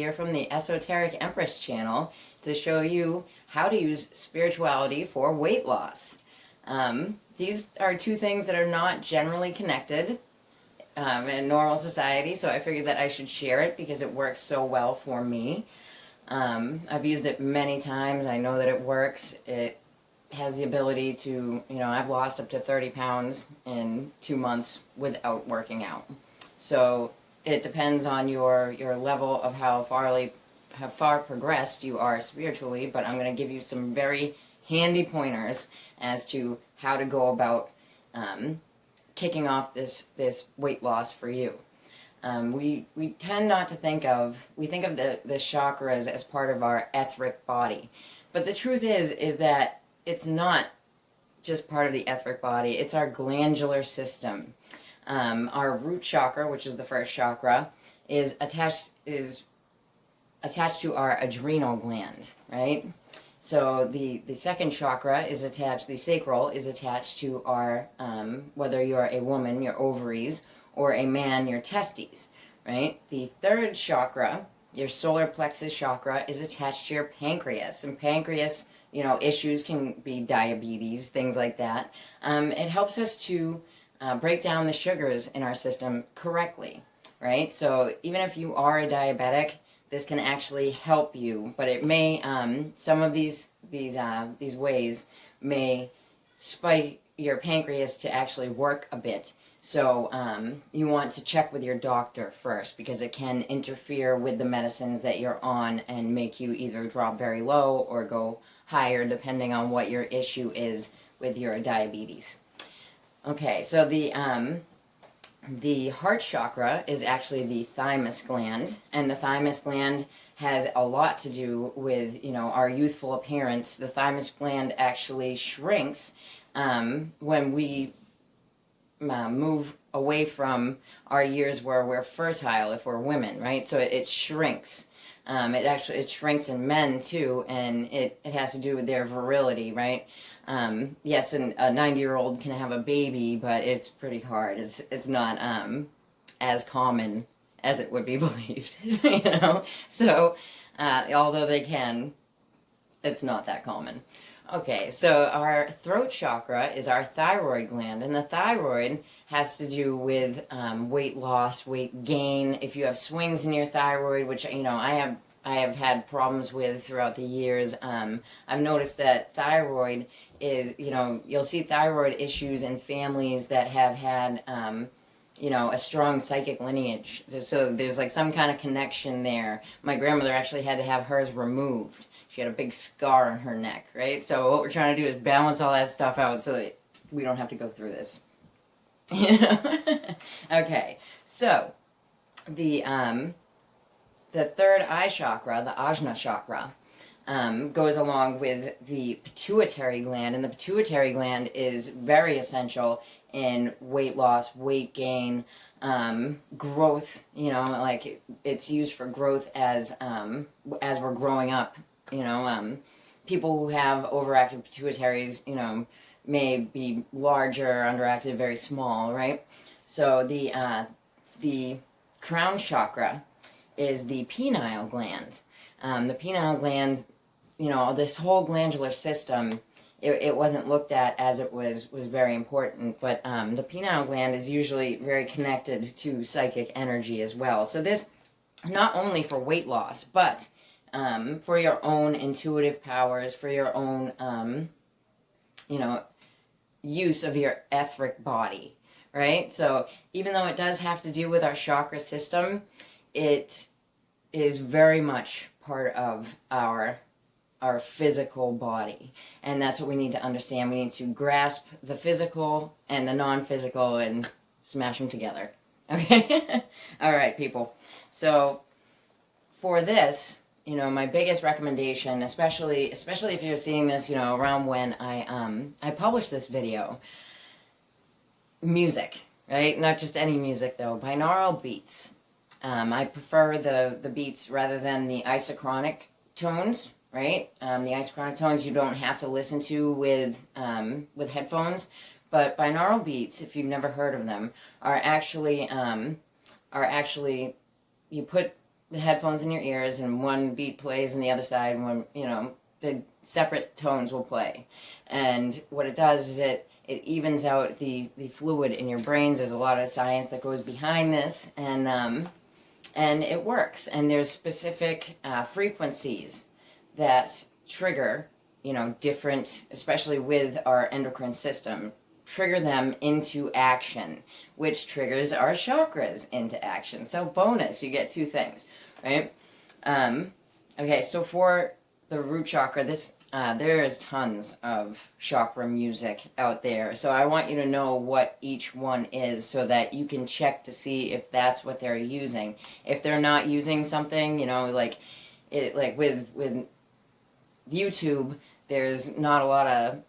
here from the Esoteric Empress channel to show you how to use spirituality for weight loss. These are two things that are not generally connected in normal society, so I figured that I should share it because it works so well for me. I've used it many times. I know that it works. It has the ability to, I've lost up to 30 pounds in 2 months without working out. So it depends on your level of how far progressed you are spiritually, but I'm going to give you some very handy pointers as to how to go about kicking off this weight loss for you. We tend not to think of, we think of the chakras as part of our etheric body. But the truth is that it's not just part of the etheric body, it's our glandular system. Our root chakra, which is the first chakra, is attached to our adrenal gland, right? So the second chakra is attached, the sacral is attached to our, whether you're a woman, your ovaries, or a man, your testes, right? The third chakra, your solar plexus chakra, is attached to your pancreas. And pancreas, issues can be diabetes, things like that. It helps us to break down the sugars in our system correctly, right? So even if you are a diabetic, this can actually help you, but it may, some of these ways may spike your pancreas to actually work a bit. So you want to check with your doctor first, because it can interfere with the medicines that you're on and make you either drop very low or go higher, depending on what your issue is with your diabetes. Okay, so the heart chakra is actually the thymus gland, and the thymus gland has a lot to do with, our youthful appearance. The thymus gland actually shrinks when we move away from our years where we're fertile, if we're women, right? So it shrinks. It shrinks in men too, and it has to do with their virility, right? Yes, a 90-year-old can have a baby, but it's pretty hard. It's not as common as it would be believed, So although they can, it's not that common. Okay, so our throat chakra is our thyroid gland, and the thyroid has to do with weight loss, weight gain. If you have swings in your thyroid, which I have had problems with throughout the years, I've noticed that thyroid is, you'll see thyroid issues in families that have had a strong psychic lineage. So there's like some kind of connection there. My grandmother actually had to have hers removed. She had a big scar on her neck, right? So what we're trying to do is balance all that stuff out so that we don't have to go through this. Okay, so the third eye chakra, the Ajna chakra, goes along with the pituitary gland, and the pituitary gland is very essential in weight loss, weight gain, growth. Like it's used for growth as we're growing up. People who have overactive pituitaries, may be larger, underactive, very small, right? So the crown chakra is the pineal gland. The pineal gland, this whole glandular system, it wasn't looked at as it was very important, but the pineal gland is usually very connected to psychic energy as well. So this, not only for weight loss, but for your own intuitive powers, for your own, use of your etheric body, right? So even though it does have to do with our chakra system, it is very much part of our physical body. And that's what we need to understand. We need to grasp the physical and the non-physical and smash them together. Okay? All right, people. So for this, my biggest recommendation, especially if you're seeing this, around when I published this video, music, right? Not just any music though, binaural beats. I prefer the beats rather than the isochronic tones, right? The isochronic tones you don't have to listen to with headphones, but binaural beats, if you've never heard of them, are actually you put the headphones in your ears, and one beat plays, and the other side, and one, the separate tones will play. And what it does is it evens out the fluid in your brains. There's a lot of science that goes behind this, and it works. And there's specific frequencies that trigger, different, especially with our endocrine system, trigger them into action, which triggers our chakras into action. So bonus, you get two things, right? Okay, so for the root chakra, there is tons of chakra music out there. So I want you to know what each one is so that you can check to see if that's what they're using. If they're not using something, like with YouTube, there's not a lot of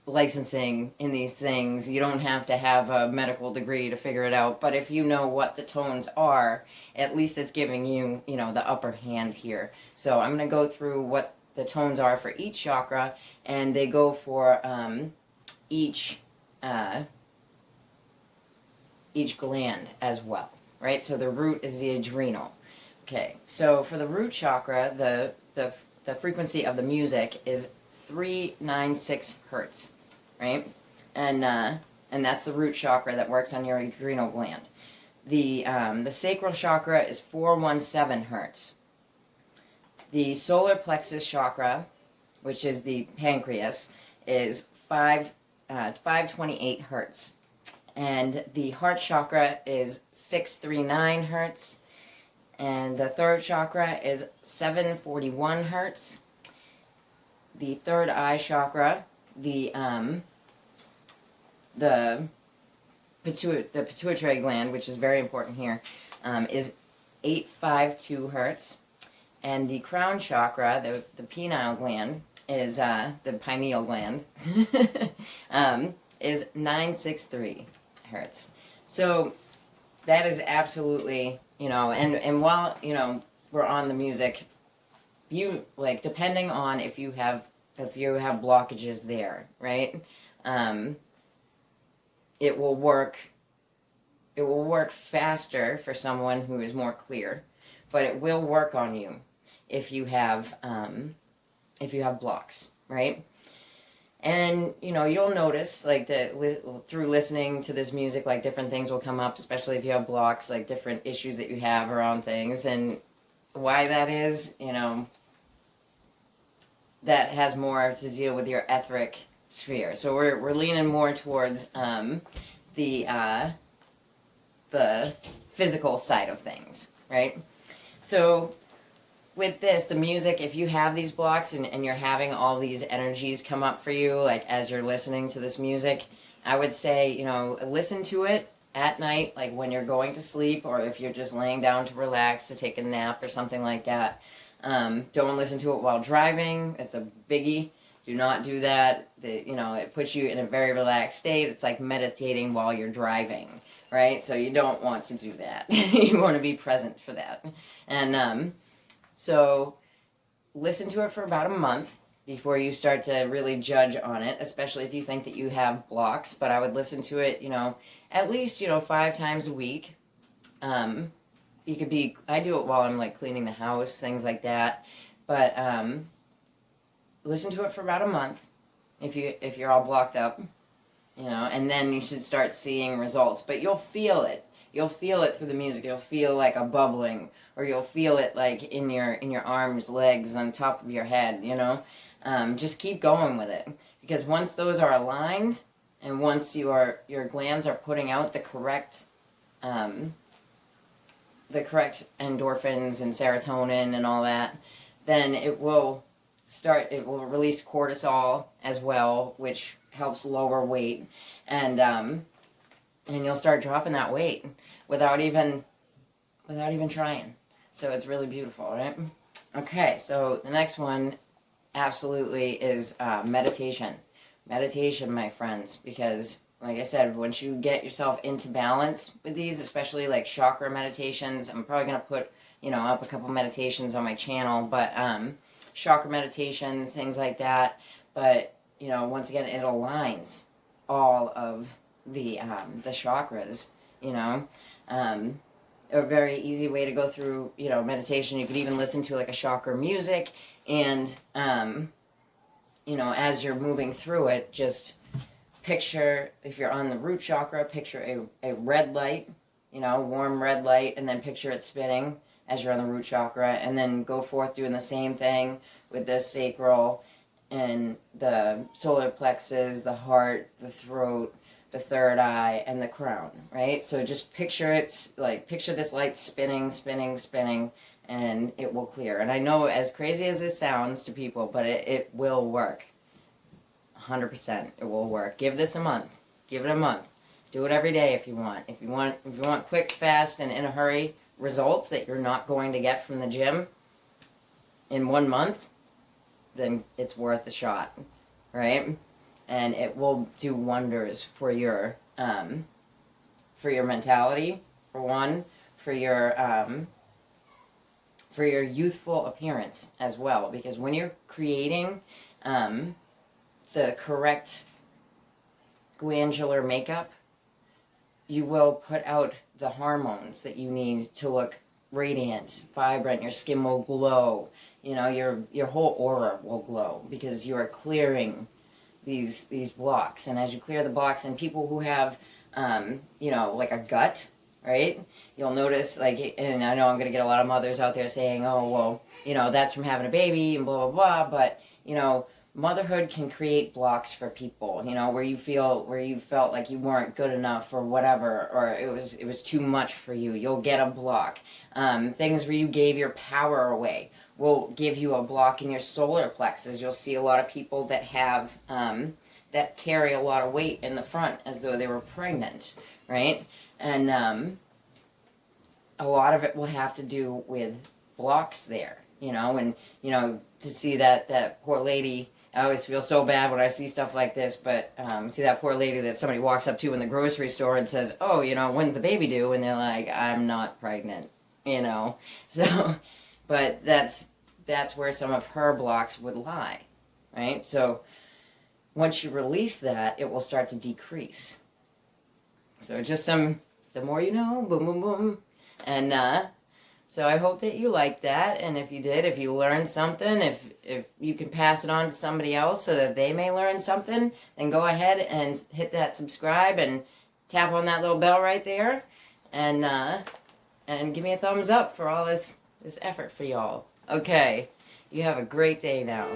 licensing in these things. You don't have to have a medical degree to figure it out, but if you know what the tones are, at least it's giving you, the upper hand here. So I'm going to go through what the tones are for each chakra, and they go for each gland as well, right? So the root is the adrenal. Okay, so for the root chakra, the frequency of the music is 396 hertz, right? And that's the root chakra that works on your adrenal gland. The sacral chakra is 417 hertz. The solar plexus chakra, which is the pancreas, is 528 hertz. And the heart chakra is 639 hertz. And the third chakra is 741 hertz. The third eye chakra, the pituitary gland, which is very important here, is 852 hertz. And the crown chakra, the pineal gland, is the pineal gland, is 963 hertz. So that is absolutely, and while, we're on the music, you, depending on if you have blockages there, right? It will work faster for someone who is more clear, but it will work on you if you have blocks, right? And you'll notice through listening to this music, different things will come up, especially if you have blocks, different issues that you have around things. And why that is, that has more to deal with your etheric sphere. So we're leaning more towards the physical side of things, right? So with this, the music, if you have these blocks and you're having all these energies come up for you, as you're listening to this music, I would say, listen to it at night, when you're going to sleep, or if you're just laying down to relax, to take a nap or something like that. Don't listen to it while driving. It's a biggie. Do not do that. It puts you in a very relaxed state. It's like meditating while you're driving, right? So you don't want to do that. You want to be present for that. And so listen to it for about a month before you start to really judge on it, especially if you think that you have blocks. But I would listen to it, at least, 5 times a week. I do it while I'm cleaning the house, things like that. But listen to it for about a month if you're all blocked up, and then you should start seeing results. But you'll feel it. You'll feel it through the music. You'll feel a bubbling, or you'll feel it in your arms, legs, on top of your head. Just keep going with it, because once those are aligned, and once your glands are putting out the correct endorphins and serotonin and all that, then it will release cortisol as well, which helps lower weight, and you'll start dropping that weight without even trying. So it's really beautiful, right? Okay, so the next one absolutely is meditation. Meditation, my friends, because like I said, once you get yourself into balance with these, especially chakra meditations, I'm probably going to put, up a couple meditations on my channel, but chakra meditations, things like that. But, once again, it aligns all of the chakras, a very easy way to go through, you know, meditation. You could even listen to like a chakra music, and you know, as you're moving through it, just picture, if you're on the root chakra, picture a red light, you know, warm red light, and then picture it spinning as you're on the root chakra, and then go forth doing the same thing with the sacral and the solar plexus, the heart, the throat, the third eye, and the crown, right? So just picture it's like, picture this light spinning, spinning, spinning, and it will clear. And I know, as crazy as this sounds to people, but it will work. 100%, it will work. Give this a month. Give it a month. Do it every day if you want. If you want quick, fast, and in a hurry results that you're not going to get from the gym in 1 month, then it's worth a shot, right? And it will do wonders for your mentality, for one, for your youthful appearance as well. Because when you're creating the correct glandular makeup, you will put out the hormones that you need to look radiant, vibrant. Your skin will glow. You know, your whole aura will glow because you are clearing these blocks. And as you clear the blocks, and people who have you know, like a gut, right? You'll notice, like, and I know I'm going to get a lot of mothers out there saying, oh, well, you know, that's from having a baby and blah, blah, blah. But, you know, motherhood can create blocks for people, you know, where you felt like you weren't good enough or whatever, or it was too much for you. You'll get a block. Things where you gave your power away will give you a block in your solar plexus. You'll see a lot of people that have that carry a lot of weight in the front as though they were pregnant, right? And a lot of it will have to do with blocks there, you know. And, you know, to see that poor lady, I always feel so bad when I see stuff like this, but see that poor lady that somebody walks up to in the grocery store and says, oh, you know, when's the baby due? And they're like, I'm not pregnant, you know. So, but that's where some of her blocks would lie, right? So once you release that, it will start to decrease. So just the more you know, boom, boom, boom. And so I hope that you liked that, and if you did, if you learned something, if you can pass it on to somebody else so that they may learn something, then go ahead and hit that subscribe and tap on that little bell right there, and give me a thumbs up for all this effort for y'all. Okay, you have a great day now.